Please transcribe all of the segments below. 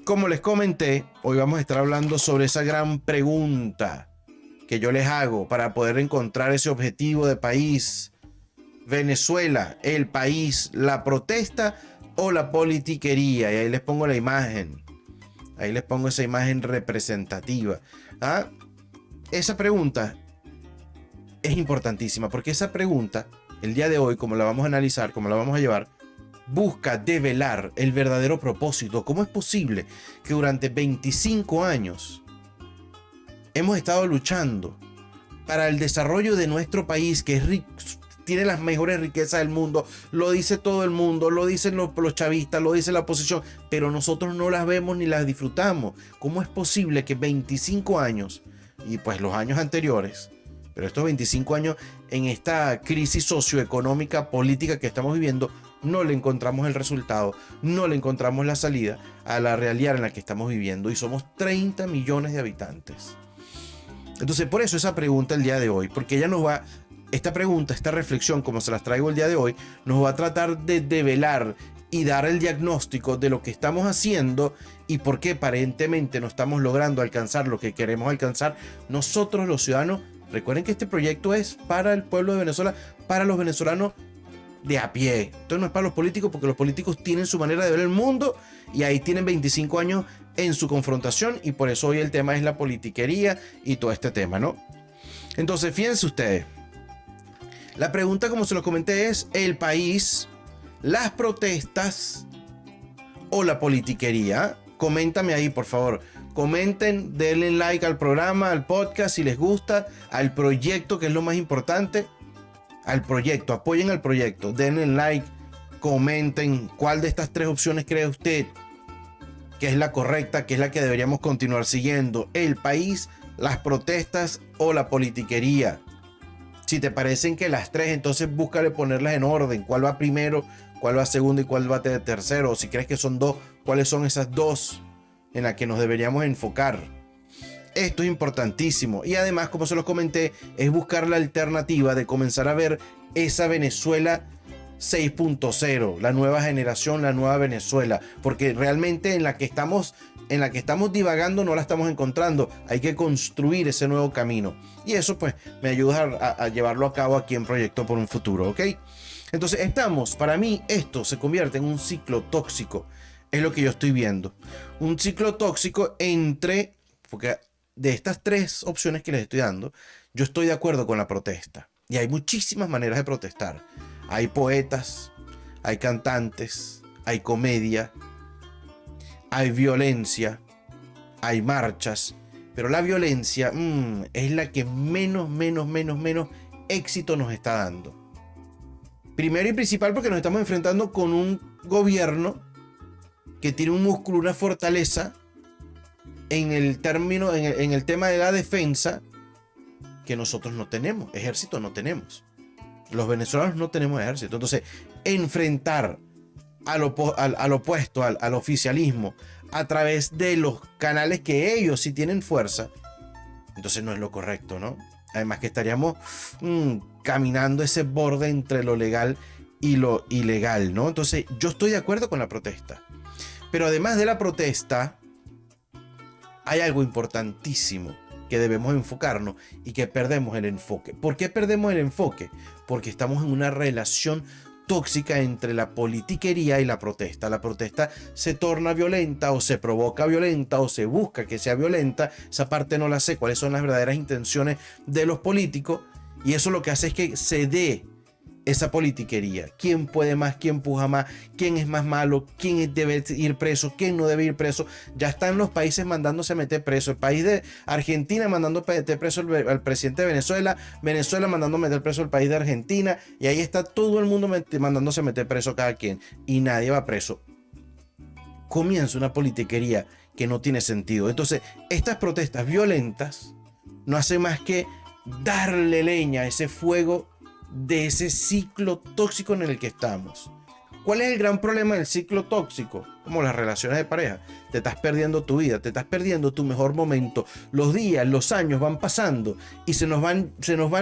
como les comenté, hoy vamos a estar hablando sobre esa gran pregunta que yo les hago para poder encontrar ese objetivo de país. Venezuela, el país, la protesta o la politiquería. Y ahí les pongo la imagen. Ahí les pongo esa imagen representativa. Esa pregunta es importantísima porque esa pregunta, el día de hoy, como la vamos a analizar, como la vamos a llevar, busca develar el verdadero propósito. ¿Cómo es posible que durante 25 años hemos estado luchando para el desarrollo de nuestro país, que es rico, tiene las mejores riquezas del mundo? Lo dice todo el mundo, lo dicen los chavistas, lo dice la oposición, pero nosotros no las vemos ni las disfrutamos. ¿Cómo es posible que 25 años, y pues los años anteriores, pero estos 25 años en esta crisis socioeconómica, política que estamos viviendo, no le encontramos el resultado, no le encontramos la salida a la realidad en la que estamos viviendo, y somos 30 millones de habitantes? Entonces, por eso esa pregunta el día de hoy, porque ella nos va, esta pregunta, esta reflexión, como se las traigo el día de hoy, nos va a tratar de develar y dar el diagnóstico de lo que estamos haciendo y por qué aparentemente no estamos logrando alcanzar lo que queremos alcanzar nosotros los ciudadanos. Recuerden que este proyecto es para el pueblo de Venezuela, para los venezolanos de a pie. Entonces no es para los políticos, porque los políticos tienen su manera de ver el mundo y ahí tienen 25 años en su confrontación, y por eso hoy el tema es la politiquería y todo este tema, ¿no? Entonces, fíjense ustedes, la pregunta, como se los comenté, es el país, las protestas o la politiquería. Coméntame ahí, por favor. Comenten, denle like al programa, al podcast si les gusta, al proyecto, que es lo más importante. Al proyecto, apoyen al proyecto, denle like, comenten cuál de estas tres opciones cree usted que es la correcta, que es la que deberíamos continuar siguiendo: el país, las protestas o la politiquería. Si te parecen que las tres, entonces búscale ponerlas en orden: cuál va primero, cuál va segundo y cuál va tercero. O si crees que son dos, cuáles son esas dos en las que nos deberíamos enfocar. Esto es importantísimo, y además, como se los comenté, es buscar la alternativa de comenzar a ver esa Venezuela 6.0, la nueva generación, la nueva Venezuela, porque realmente en la que estamos divagando no la estamos encontrando. Hay que construir ese nuevo camino, y eso pues me ayuda a llevarlo a cabo aquí en Proyecto por un Futuro, ¿ok? Entonces para mí esto se convierte en un ciclo tóxico, es lo que yo estoy viendo, un ciclo tóxico porque de estas tres opciones que les estoy dando, yo estoy de acuerdo con la protesta, y hay muchísimas maneras de protestar. Hay poetas, hay cantantes, hay comedia, hay violencia, hay marchas, pero la violencia es la que menos éxito nos está dando. Primero y principal porque nos estamos enfrentando con un gobierno que tiene un músculo, una fortaleza en el tema de la defensa que nosotros no tenemos. Ejército no tenemos. Los venezolanos no tenemos ejército. Entonces, enfrentar al opuesto, al oficialismo, a través de los canales que ellos sí tienen fuerza, entonces no es lo correcto, ¿no? Además que estaríamos caminando ese borde entre lo legal y lo ilegal, ¿no? Entonces, yo estoy de acuerdo con la protesta. Pero además de la protesta, hay algo importantísimo que debemos enfocarnos y que perdemos el enfoque. ¿Por qué perdemos el enfoque? Porque estamos en una relación tóxica entre la politiquería y la protesta. La protesta se torna violenta, o se provoca violenta, o se busca que sea violenta. Esa parte no la sé, cuáles son las verdaderas intenciones de los políticos, y eso lo que hace es que se dé esa politiquería. ¿Quién puede más? ¿Quién puja más? ¿Quién es más malo? ¿Quién debe ir preso? ¿Quién no debe ir preso? Ya están los países mandándose a meter preso. El país de Argentina mandando a meter preso al presidente de Venezuela. Venezuela mandando a meter preso al país de Argentina. Y ahí está todo el mundo mandándose a meter preso cada quien. Y nadie va preso. Comienza una politiquería que no tiene sentido. Entonces, estas protestas violentas no hacen más que darle leña a ese fuego de ese ciclo tóxico en el que estamos. ¿Cuál es el gran problema del ciclo tóxico? como las relaciones de pareja. Te estás perdiendo tu vida, te estás perdiendo tu mejor momento. Los días, los años van pasando y se nos van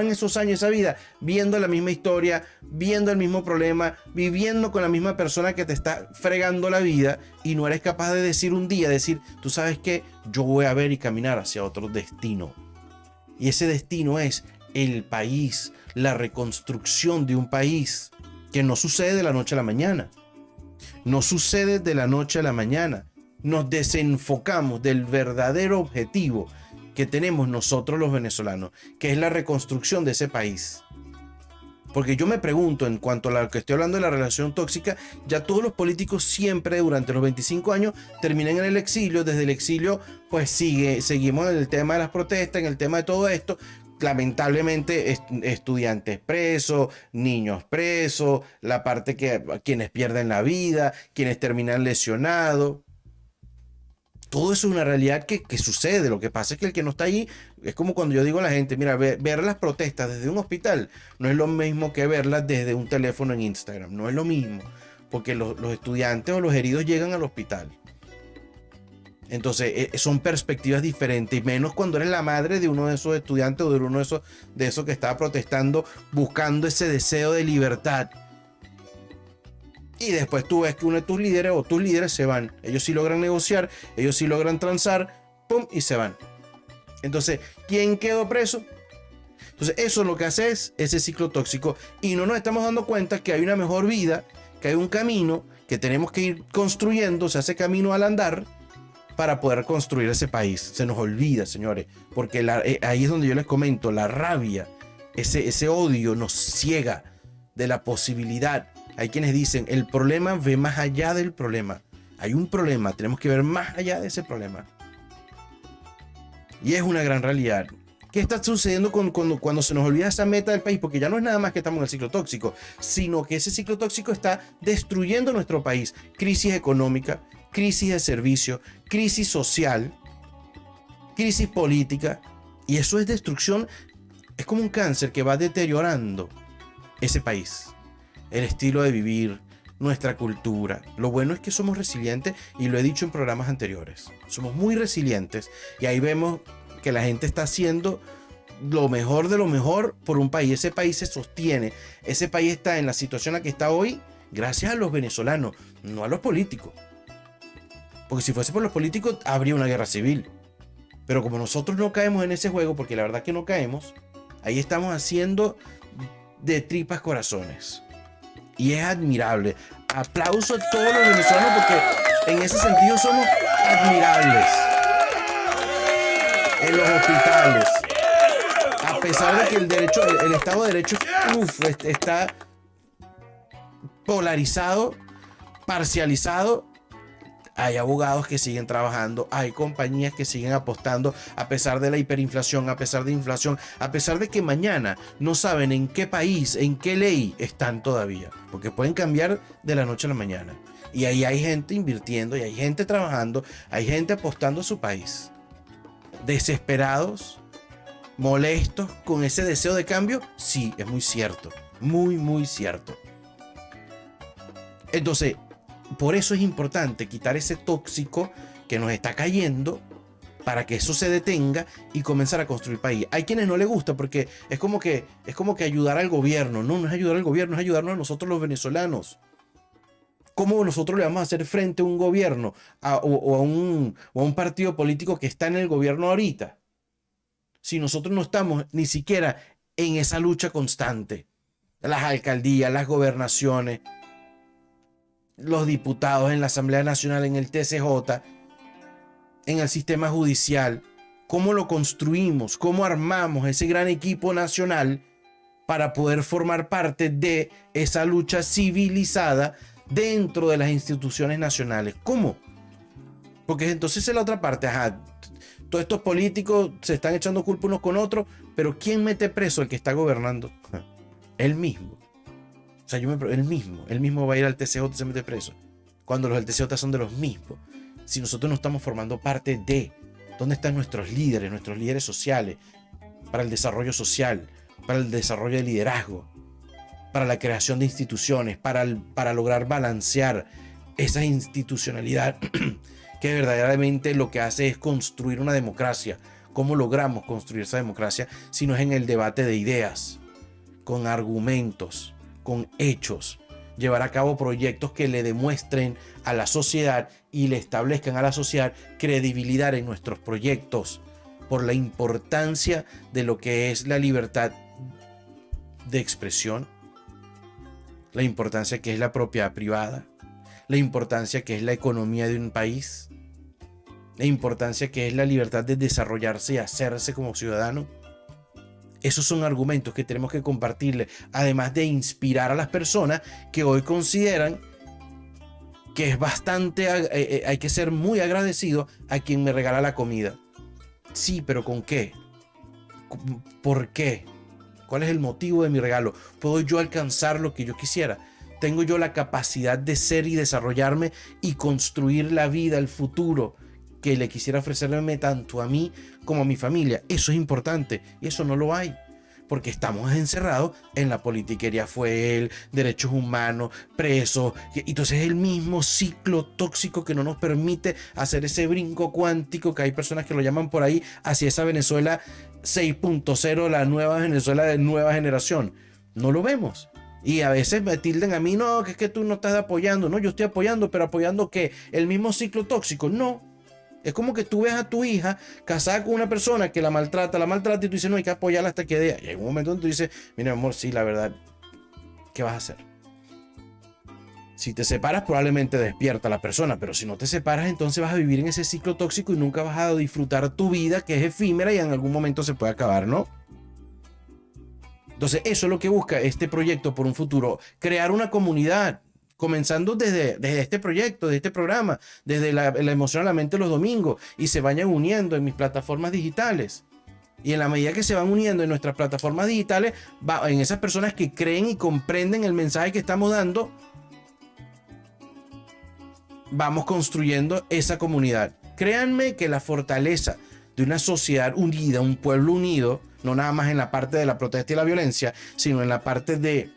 esos años, esa vida, viendo la misma historia, viendo el mismo problema, viviendo con la misma persona que te está fregando la vida, y no eres capaz de decir un día, tú sabes qué, yo voy a ver y caminar hacia otro destino. Y ese destino es el país, la reconstrucción de un país, que no sucede de la noche a la mañana. No sucede de la noche a la mañana. Nos desenfocamos del verdadero objetivo que tenemos nosotros los venezolanos, que es la reconstrucción de ese país. Porque yo me pregunto, en cuanto a lo que estoy hablando de la relación tóxica, ya todos los políticos siempre durante los 25 años terminan en el exilio. Desde el exilio pues seguimos en el tema de las protestas, en el tema de todo esto. Lamentablemente estudiantes presos, niños presos, la parte que quienes pierden la vida, quienes terminan lesionados. Todo eso es una realidad que sucede. Lo que pasa es que el que no está ahí, es como cuando yo digo a la gente, mira, ver las protestas desde un hospital no es lo mismo que verlas desde un teléfono en Instagram. No es lo mismo, porque los estudiantes o los heridos llegan al hospital. Entonces son perspectivas diferentes, y menos cuando eres la madre de uno de esos estudiantes o de uno de esos que estaba protestando buscando ese deseo de libertad. Y después tú ves que uno de tus líderes o tus líderes se van. Ellos sí logran negociar, ellos sí logran transar, pum, y se van. Entonces, ¿quién quedó preso? Entonces eso es lo que hace es ese ciclo tóxico, y no nos estamos dando cuenta que hay una mejor vida, que hay un camino que tenemos que ir construyendo, se hace camino al andar, para poder construir ese país. Se nos olvida, señores, porque ahí es donde yo les comento, la rabia, ese odio nos ciega de la posibilidad. Hay quienes dicen, el problema ve más allá del problema. Hay un problema, tenemos que ver más allá de ese problema. Y es una gran realidad. ¿Qué está sucediendo cuando se nos olvida esa meta del país? Porque ya no es nada más que estamos en el ciclo tóxico, sino que ese ciclo tóxico está destruyendo nuestro país. Crisis económica, crisis de servicio, crisis social, crisis política, y eso es destrucción. Es como un cáncer que va deteriorando ese país, el estilo de vivir, nuestra cultura. Lo bueno es que somos resilientes, y lo he dicho en programas anteriores, somos muy resilientes, y ahí vemos que la gente está haciendo lo mejor de lo mejor por un país. Ese país se sostiene, ese país está en la situación en la que está hoy gracias a los venezolanos, no a los políticos. Porque si fuese por los políticos, habría una guerra civil. Pero como nosotros no caemos en ese juego, porque la verdad que no caemos, ahí estamos haciendo de tripas corazones. Y es admirable. Aplauso a todos los venezolanos, porque en ese sentido somos admirables. En los hospitales, a pesar de que el Estado de Derecho está polarizado, parcializado, hay abogados que siguen trabajando, hay compañías que siguen apostando a pesar de la hiperinflación, a pesar de inflación, a pesar de que mañana no saben en qué país, en qué ley están todavía, porque pueden cambiar de la noche a la mañana. Y ahí hay gente invirtiendo, y hay gente trabajando, hay gente apostando a su país. Desesperados, molestos con ese deseo de cambio, sí, es muy cierto, muy, muy cierto. Entonces, por eso es importante quitar ese tóxico que nos está cayendo, para que eso se detenga y comenzar a construir país. Hay quienes no les gusta, porque es como que ayudar al gobierno. No, no es ayudar al gobierno, es ayudarnos a nosotros los venezolanos. ¿Cómo nosotros le vamos a hacer frente a un gobierno o a un partido político que está en el gobierno ahorita, si nosotros no estamos ni siquiera en esa lucha constante? Las alcaldías, las gobernaciones, los diputados en la Asamblea Nacional, en el TCJ, en el sistema judicial. ¿Cómo lo construimos? ¿Cómo armamos ese gran equipo nacional para poder formar parte de esa lucha civilizada dentro de las instituciones nacionales? ¿Cómo? Porque entonces es la otra parte. Todos estos políticos se están echando culpa unos con otros, pero ¿quién mete preso al que está gobernando? Él mismo. O sea, él mismo va a ir al TCJ y se mete preso, cuando los del TCJ son de los mismos. Si nosotros no estamos formando parte de, ¿dónde están nuestros líderes sociales, para el desarrollo social, para el desarrollo de liderazgo, para la creación de instituciones, para lograr balancear esa institucionalidad que verdaderamente lo que hace es construir una democracia. ¿Cómo logramos construir esa democracia si no es en el debate de ideas, con argumentos, con hechos? Llevar a cabo proyectos que le demuestren a la sociedad y le establezcan a la sociedad credibilidad en nuestros proyectos, por la importancia de lo que es la libertad de expresión, la importancia que es la propiedad privada, la importancia que es la economía de un país, la importancia que es la libertad de desarrollarse y hacerse como ciudadano. Esos son argumentos que tenemos que compartirle, además de inspirar a las personas que hoy consideran que es bastante, hay que ser muy agradecido a quien me regala la comida. Sí, pero ¿con qué? ¿Por qué? ¿Cuál es el motivo de mi regalo? ¿Puedo yo alcanzar lo que yo quisiera? ¿Tengo yo la capacidad de ser y desarrollarme y construir la vida, el futuro que le quisiera ofrecerme tanto a mí como a mi familia? Eso es importante y eso no lo hay, porque estamos encerrados en la politiquería fuel, derechos humanos, presos. Entonces es el mismo ciclo tóxico que no nos permite hacer ese brinco cuántico que hay personas que lo llaman por ahí hacia esa Venezuela 6.0, la nueva Venezuela de nueva generación. No lo vemos. Y a veces me tilden a mí, no, que es que tú no estás apoyando. No, yo estoy apoyando, pero ¿apoyando qué? ¿El mismo ciclo tóxico? No. Es como que tú ves a tu hija casada con una persona que la maltrata y tú dices, no, hay que apoyarla hasta que dé. Y hay un momento donde tú dices, mira, amor, sí, la verdad, ¿qué vas a hacer? Si te separas, probablemente despierta la persona, pero si no te separas, entonces vas a vivir en ese ciclo tóxico y nunca vas a disfrutar tu vida, que es efímera y en algún momento se puede acabar, ¿no? Entonces, eso es lo que busca este proyecto por un futuro, crear una comunidad. Comenzando desde este proyecto, de este programa, desde la emoción a la mente los domingos, y se vayan uniendo en mis plataformas digitales. Y en la medida que se van uniendo en nuestras plataformas digitales, en esas personas que creen y comprenden el mensaje que estamos dando, vamos construyendo esa comunidad. Créanme que la fortaleza de una sociedad unida, un pueblo unido, no nada más en la parte de la protesta y la violencia, sino en la parte de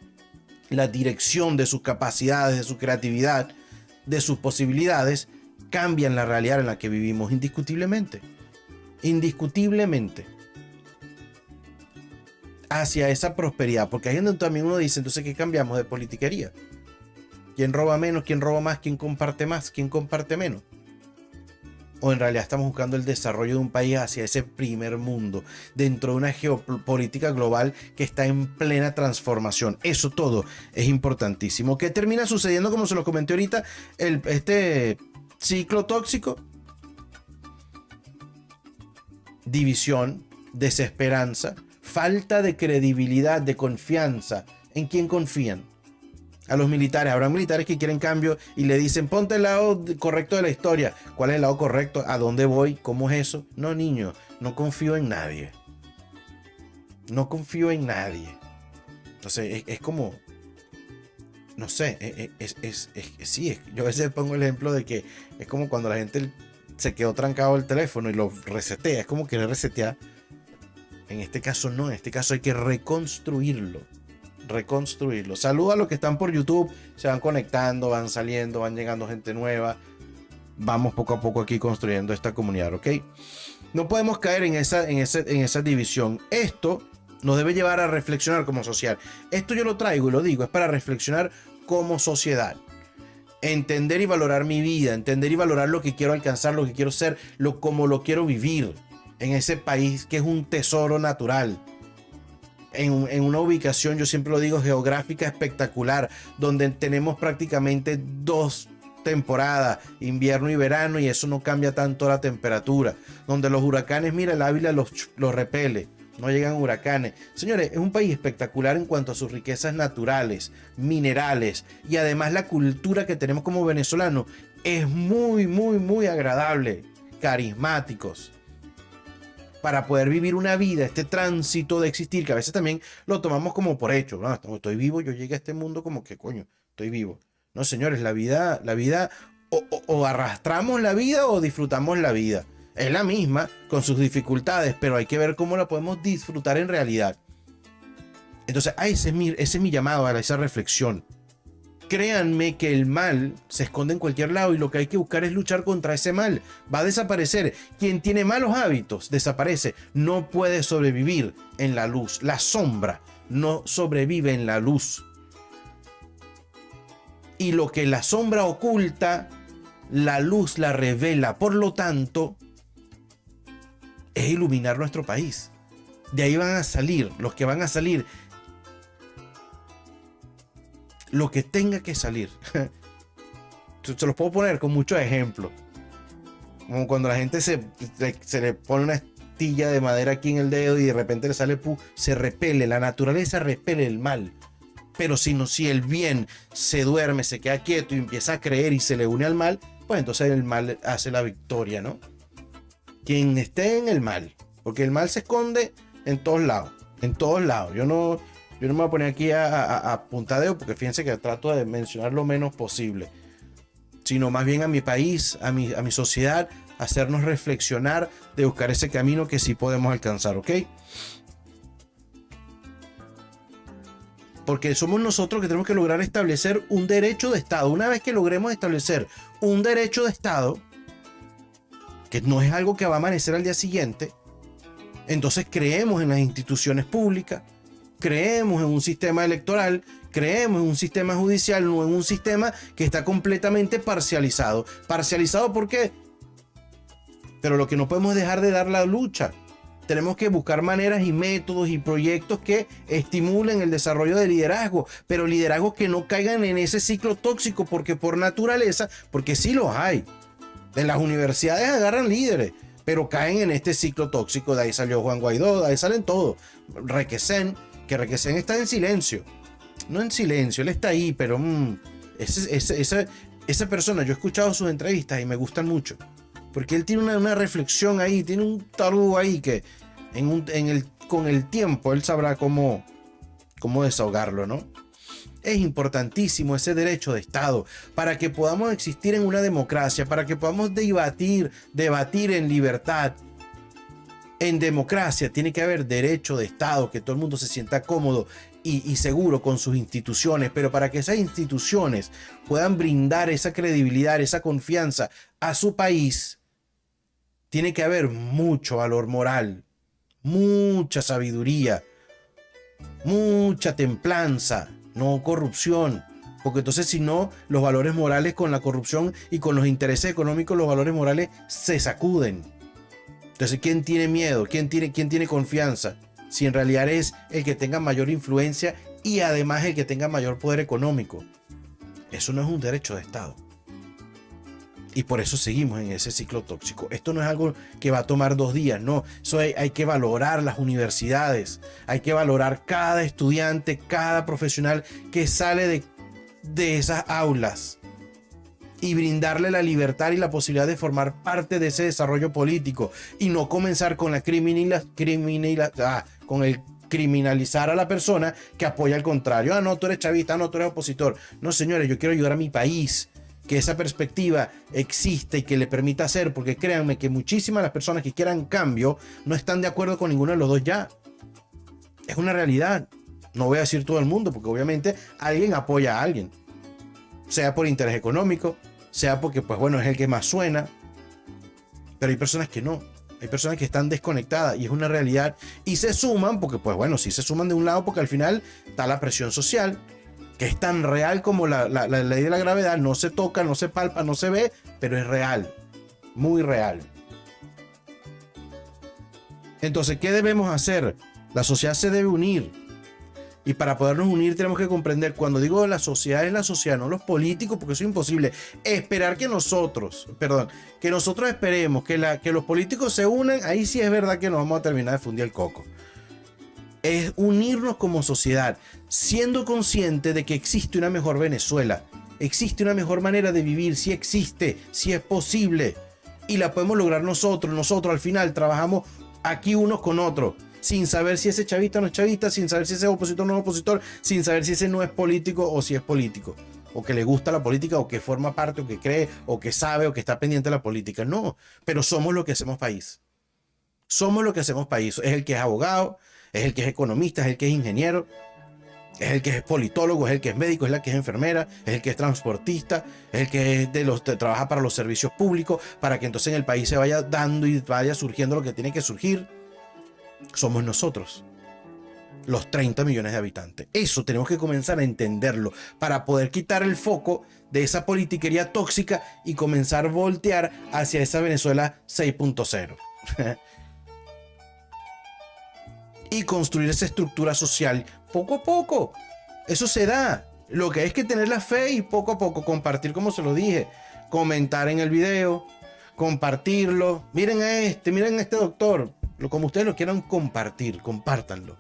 la dirección de sus capacidades, de su creatividad, de sus posibilidades, cambian la realidad en la que vivimos indiscutiblemente. Indiscutiblemente. Hacia esa prosperidad. Porque ahí es donde también uno dice, entonces, ¿qué cambiamos de politiquería? ¿Quién roba menos? ¿Quién roba más? ¿Quién comparte más? ¿Quién comparte menos? O en realidad estamos buscando el desarrollo de un país hacia ese primer mundo, dentro de una geopolítica global que está en plena transformación. Eso todo es importantísimo. ¿Qué termina sucediendo, como se lo comenté ahorita, este ciclo tóxico? División, desesperanza, falta de credibilidad, de confianza. ¿En quién confían? A los militares. Habrá militares que quieren cambio y le dicen, ponte el lado correcto de la historia. ¿Cuál es el lado correcto? ¿A dónde voy? ¿Cómo es eso? No, niño, no confío en nadie. No confío en nadie. Entonces, es como, no sé, sí, yo a veces pongo el ejemplo de que es como cuando la gente se quedó trancado el teléfono y lo resetea. Es como querer resetear. En este caso no, en este caso hay que reconstruirlo. Saludos a los que están por YouTube, se van conectando, van saliendo, van llegando gente nueva. Vamos poco a poco aquí construyendo esta comunidad, ¿ok? No podemos caer en esa división. Esto nos debe llevar a reflexionar como sociedad. Esto yo lo traigo y lo digo, es para reflexionar como sociedad. Entender y valorar mi vida, entender y valorar lo que quiero alcanzar, lo que quiero ser, cómo lo quiero vivir en ese país que es un tesoro natural. En una ubicación, yo siempre lo digo, geográfica espectacular, donde tenemos prácticamente 2 temporadas, invierno y verano, y eso no cambia tanto la temperatura, donde los huracanes, mira, el Ávila los repele, no llegan huracanes. Señores, es un país espectacular en cuanto a sus riquezas naturales, minerales, y además la cultura que tenemos como venezolanos es muy, muy, muy agradable, carismáticos, para poder vivir una vida, este tránsito de existir, que a veces también lo tomamos como por hecho. No, estoy vivo, yo llegué a este mundo como que, coño, estoy vivo. No, señores, la vida, o arrastramos la vida o disfrutamos la vida. Es la misma, con sus dificultades, pero hay que ver cómo la podemos disfrutar en realidad. Entonces, ese es mi llamado a esa reflexión. Créanme que el mal se esconde en cualquier lado y lo que hay que buscar es luchar contra ese mal. Va a desaparecer. Quien tiene malos hábitos desaparece. No puede sobrevivir en la luz. La sombra no sobrevive en la luz. Y lo que la sombra oculta, la luz la revela. Por lo tanto, es iluminar nuestro país. De ahí van a salir los que van a salir. Lo que tenga que salir. Se los puedo poner con muchos ejemplos. Como cuando la gente se le pone una astilla de madera aquí en el dedo y de repente le sale se repele. La naturaleza repele el mal. Pero si el bien se duerme, se queda quieto y empieza a creer y se le une al mal, pues entonces el mal hace la victoria, ¿no? Quien esté en el mal, porque el mal se esconde en todos lados, en todos lados. Yo no me voy a poner aquí a puntadeo, porque fíjense que trato de mencionar lo menos posible, sino más bien a mi país, a mi sociedad, hacernos reflexionar de buscar ese camino que sí podemos alcanzar, ¿ok? Porque somos nosotros que tenemos que lograr establecer un derecho de Estado. Una vez que logremos establecer un derecho de Estado, que no es algo que va a amanecer al día siguiente, entonces creemos en las instituciones públicas, creemos en un sistema electoral, creemos en un sistema judicial, no en un sistema que está completamente parcializado. ¿Parcializado por qué? Pero lo que no podemos dejar de dar la lucha. Tenemos que buscar maneras y métodos y proyectos que estimulen el desarrollo de liderazgo, pero liderazgos que no caigan en ese ciclo tóxico, porque por naturaleza, porque sí los hay. En las universidades agarran líderes, pero caen en este ciclo tóxico. De ahí salió Juan Guaidó, de ahí salen todos. Requesén, que Requesén está en silencio. No en silencio, él está ahí, pero esa persona, yo he escuchado sus entrevistas y me gustan mucho. Porque él tiene una reflexión ahí, tiene un tarugo ahí que con el tiempo él sabrá cómo desahogarlo, ¿no? Es importantísimo ese derecho de Estado para que podamos existir en una democracia, para que podamos debatir en libertad. En democracia tiene que haber derecho de Estado, que todo el mundo se sienta cómodo y seguro con sus instituciones, pero para que esas instituciones puedan brindar esa credibilidad, esa confianza a su país, tiene que haber mucho valor moral, mucha sabiduría, mucha templanza, no corrupción, porque entonces si no, los valores morales con la corrupción y con los intereses económicos, los valores morales se sacuden. Entonces, ¿quién tiene miedo? ¿Quién tiene confianza? Si en realidad es el que tenga mayor influencia y además el que tenga mayor poder económico. Eso no es un derecho de Estado. Y por eso seguimos en ese ciclo tóxico. Esto no es algo que va a tomar 2 días, no. Eso hay que valorar las universidades. Hay que valorar cada estudiante, cada profesional que sale de esas aulas. Y brindarle la libertad y la posibilidad de formar parte de ese desarrollo político. Y no comenzar con con el criminalizar a la persona que apoya al contrario. Ah, no, tú eres chavista, no, tú eres opositor. No, señores, yo quiero ayudar a mi país. Que esa perspectiva existe y que le permita hacer, porque créanme que muchísimas de las personas que quieran cambio no están de acuerdo con ninguno de los dos ya. Es una realidad. No voy a decir todo el mundo, porque obviamente alguien apoya a alguien. Sea por interés económico, sea porque, pues bueno, es el que más suena. Pero hay personas que no. Hay personas que están desconectadas y es una realidad. Y se suman, porque pues bueno, sí se suman de un lado, porque al final está la presión social, que es tan real como la ley de la gravedad. No se toca, no se palpa, no se ve, pero es real. Muy real. Entonces, ¿qué debemos hacer? La sociedad se debe unir. Y para podernos unir tenemos que comprender, cuando digo la sociedad, es la sociedad, no los políticos, porque eso es imposible. Esperar que nosotros esperemos que los políticos se unan, ahí sí es verdad que nos vamos a terminar de fundir el coco. Es unirnos como sociedad, siendo consciente de que existe una mejor Venezuela, existe una mejor manera de vivir, sí existe, sí es posible, y la podemos lograr nosotros al final trabajamos aquí unos con otros, sin saber si ese chavista no es chavista, sin saber si ese opositor no es opositor, sin saber si ese no es político o si es político, o que le gusta la política, o que forma parte, o que cree, o que sabe, o que está pendiente de la política. No, pero somos lo que hacemos país. Somos lo que hacemos país. Es el que es abogado, es el que es economista, es el que es ingeniero, Es el que es politólogo, es el que es médico, es la que es enfermera, es el que es transportista, es el que es trabaja para los servicios públicos, para que entonces en el país se vaya dando y vaya surgiendo lo que tiene que surgir. Somos nosotros, los 30 millones de habitantes. Eso tenemos que comenzar a entenderlo para poder quitar el foco de esa politiquería tóxica y comenzar a voltear hacia esa Venezuela 6.0. Y construir esa estructura social poco a poco. Eso se da. Lo que hay es que tener la fe y poco a poco compartir, como se lo dije. Comentar en el video, compartirlo. Miren a este doctor. Como ustedes lo quieran compartir, compártanlo.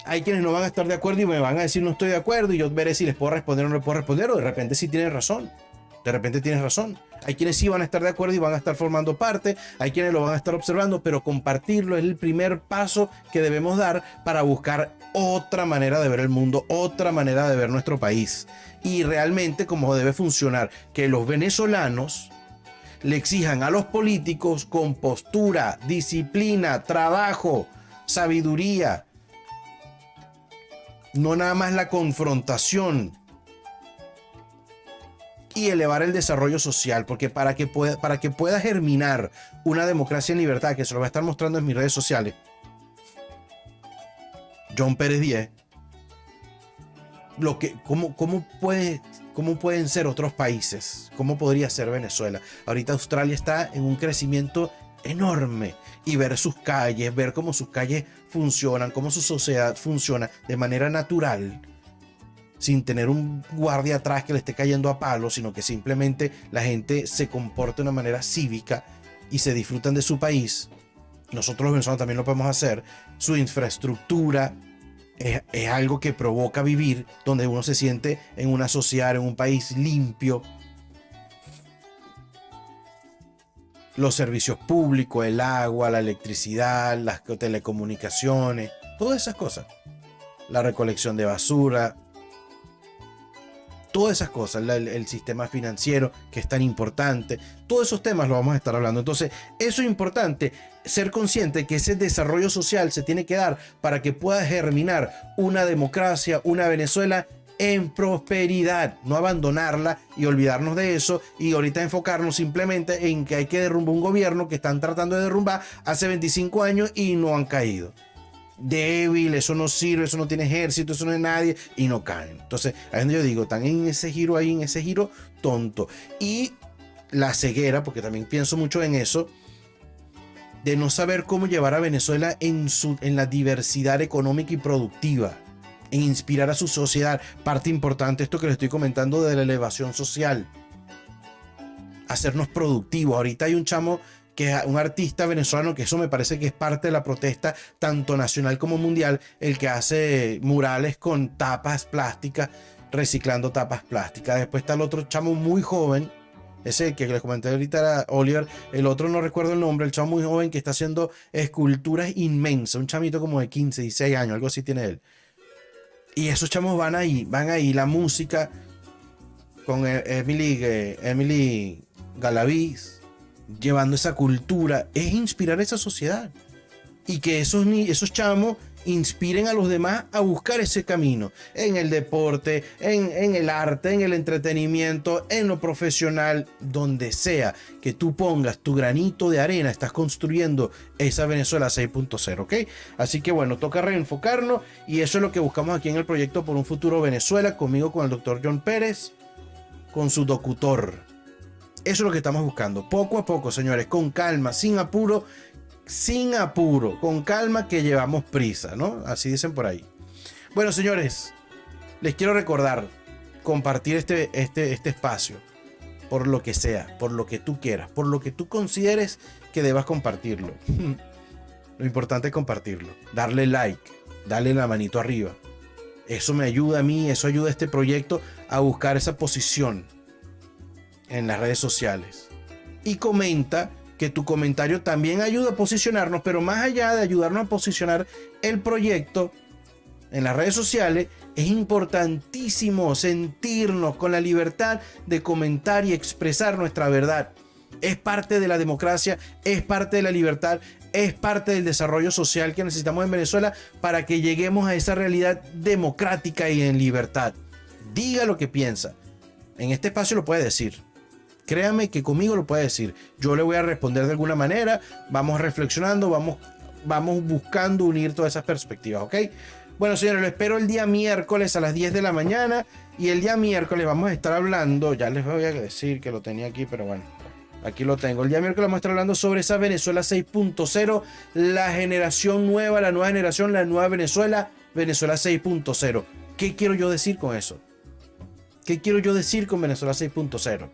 Hay quienes no van a estar de acuerdo y me van a decir no estoy de acuerdo y yo veré si les puedo responder o no les puedo responder, o de repente sí tienen razón. De repente tienes razón. Hay quienes sí van a estar de acuerdo y van a estar formando parte, hay quienes lo van a estar observando, pero compartirlo es el primer paso que debemos dar para buscar otra manera de ver el mundo, otra manera de ver nuestro país. Y realmente cómo debe funcionar, que los venezolanos le exijan a los políticos compostura, disciplina, trabajo, sabiduría, no nada más la confrontación, y elevar el desarrollo social, porque para que pueda germinar una democracia en libertad, que se lo voy a estar mostrando en mis redes sociales, John Pérez 10, ¿cómo pueden ser otros países? ¿Cómo podría ser Venezuela? Ahorita Australia está en un crecimiento enorme, y ver sus calles, ver cómo sus calles funcionan, cómo su sociedad funciona de manera natural, sin tener un guardia atrás que le esté cayendo a palos, sino que simplemente la gente se comporta de una manera cívica y se disfrutan de su país. Nosotros los venezolanos también lo podemos hacer. Su infraestructura es algo que provoca vivir, donde uno se siente en una sociedad, en un país limpio. Los servicios públicos, el agua, la electricidad, las telecomunicaciones, todas esas cosas. La recolección de basura, todas esas cosas, el sistema financiero que es tan importante, todos esos temas los vamos a estar hablando. Entonces, eso es importante, ser consciente que ese desarrollo social se tiene que dar para que pueda germinar una democracia, una Venezuela en prosperidad, no abandonarla y olvidarnos de eso y ahorita enfocarnos simplemente en que hay que derrumbar un gobierno que están tratando de derrumbar hace 25 años y no han caído. Débil, eso no sirve, eso no tiene ejército, eso no es nadie, y no caen. Entonces, ahí es donde yo digo, están en ese giro ahí, en ese giro tonto. Y la ceguera, porque también pienso mucho en eso, de no saber cómo llevar a Venezuela en la diversidad económica y productiva, en inspirar a su sociedad. Parte importante, esto que les estoy comentando de la elevación social, hacernos productivos. Ahorita hay un chamo que es un artista venezolano, que eso me parece que es parte de la protesta tanto nacional como mundial, el que hace murales con tapas plásticas, reciclando tapas plásticas. Después está el otro chamo muy joven, ese que les comenté ahorita era Oliver, el otro no recuerdo el nombre, el chamo muy joven que está haciendo esculturas inmensas, un chamito como de 15, 16 años, algo así tiene él. Y esos chamos van ahí, la música con Emily Galaviz, llevando esa cultura, es inspirar a esa sociedad y que esos chamos inspiren a los demás a buscar ese camino en el deporte, en el arte, en el entretenimiento, en lo profesional, donde sea que tú pongas tu granito de arena, estás construyendo esa Venezuela 6.0, ¿ok? Así que bueno, toca reenfocarnos y eso es lo que buscamos aquí en el proyecto Por un Futuro Venezuela, conmigo, con el doctor John Pérez, con su docutor. Eso es lo que estamos buscando, poco a poco, señores, con calma, sin apuro, con calma, que llevamos prisa, ¿no? Así dicen por ahí. Bueno, señores, les quiero recordar, compartir este espacio, por lo que sea, por lo que tú quieras, por lo que tú consideres que debas compartirlo. Lo importante es compartirlo, darle like, darle la manito arriba. Eso me ayuda a mí, eso ayuda a este proyecto a buscar esa posición en las redes sociales. Y comenta, que tu comentario también ayuda a posicionarnos, pero más allá de ayudarnos a posicionar el proyecto en las redes sociales, es importantísimo sentirnos con la libertad de comentar y expresar nuestra verdad. es parte de la democracia, es parte de la libertad, es parte del desarrollo social que necesitamos en Venezuela para que lleguemos a esa realidad democrática y en libertad. Diga lo que piensa. En este espacio lo puede decir. Créame que conmigo lo puede decir. Yo le voy a responder de alguna manera. Vamos reflexionando, vamos buscando unir todas esas perspectivas, ¿ok? Bueno, señores, lo espero el día miércoles a las 10 de la mañana. Y el día miércoles vamos a estar hablando, ya les voy a decir que lo tenía aquí, pero bueno, aquí lo tengo. El día miércoles vamos a estar hablando sobre esa Venezuela 6.0, la generación nueva, la nueva generación, la nueva Venezuela, Venezuela 6.0. ¿Qué quiero yo decir con eso? ¿Qué quiero yo decir con Venezuela 6.0?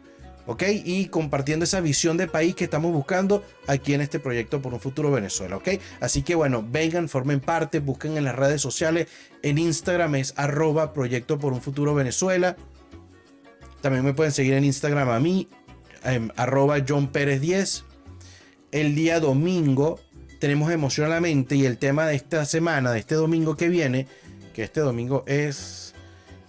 ¿Ok? Y compartiendo esa visión de país que estamos buscando aquí en este proyecto por un futuro Venezuela, ¿ok? Así que bueno, vengan, formen parte, busquen en las redes sociales. En Instagram es @proyecto por un futuro Venezuela. También me pueden seguir en Instagram a mí, @JohnPérez10. El día domingo tenemos Emoción a la Mente y el tema de esta semana, de este domingo que viene, que este domingo es...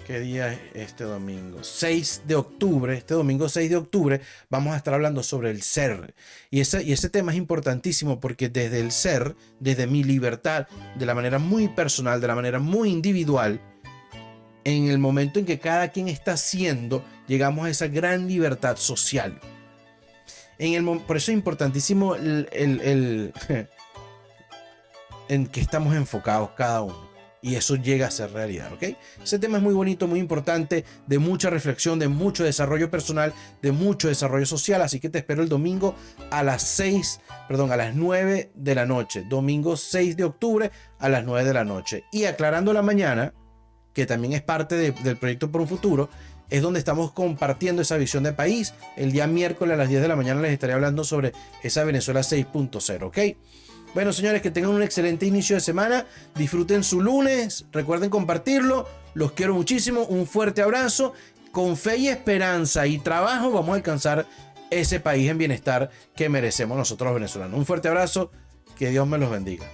¿Qué día es este domingo? 6 de octubre. Este domingo 6 de octubre vamos a estar hablando sobre el ser. Y ese tema es importantísimo porque desde el ser, desde mi libertad, de la manera muy personal, de la manera muy individual, en el momento en que cada quien está haciendo, llegamos a esa gran libertad social. Por eso es importantísimo en que estamos enfocados cada uno. Y eso llega a ser realidad, ¿ok? Ese tema es muy bonito, muy importante, de mucha reflexión, de mucho desarrollo personal, de mucho desarrollo social. Así que te espero el domingo a las 9 de la noche. Domingo 6 de octubre a las 9 de la noche. Y aclarando la mañana, que también es parte del proyecto por un futuro, es donde estamos compartiendo esa visión de país. El día miércoles a las 10 de la mañana les estaré hablando sobre esa Venezuela 6.0, ¿ok? Bueno, señores, que tengan un excelente inicio de semana. Disfruten su lunes. Recuerden compartirlo. Los quiero muchísimo. Un fuerte abrazo. Con fe y esperanza y trabajo vamos a alcanzar ese país en bienestar que merecemos nosotros los venezolanos. Un fuerte abrazo. Que Dios me los bendiga.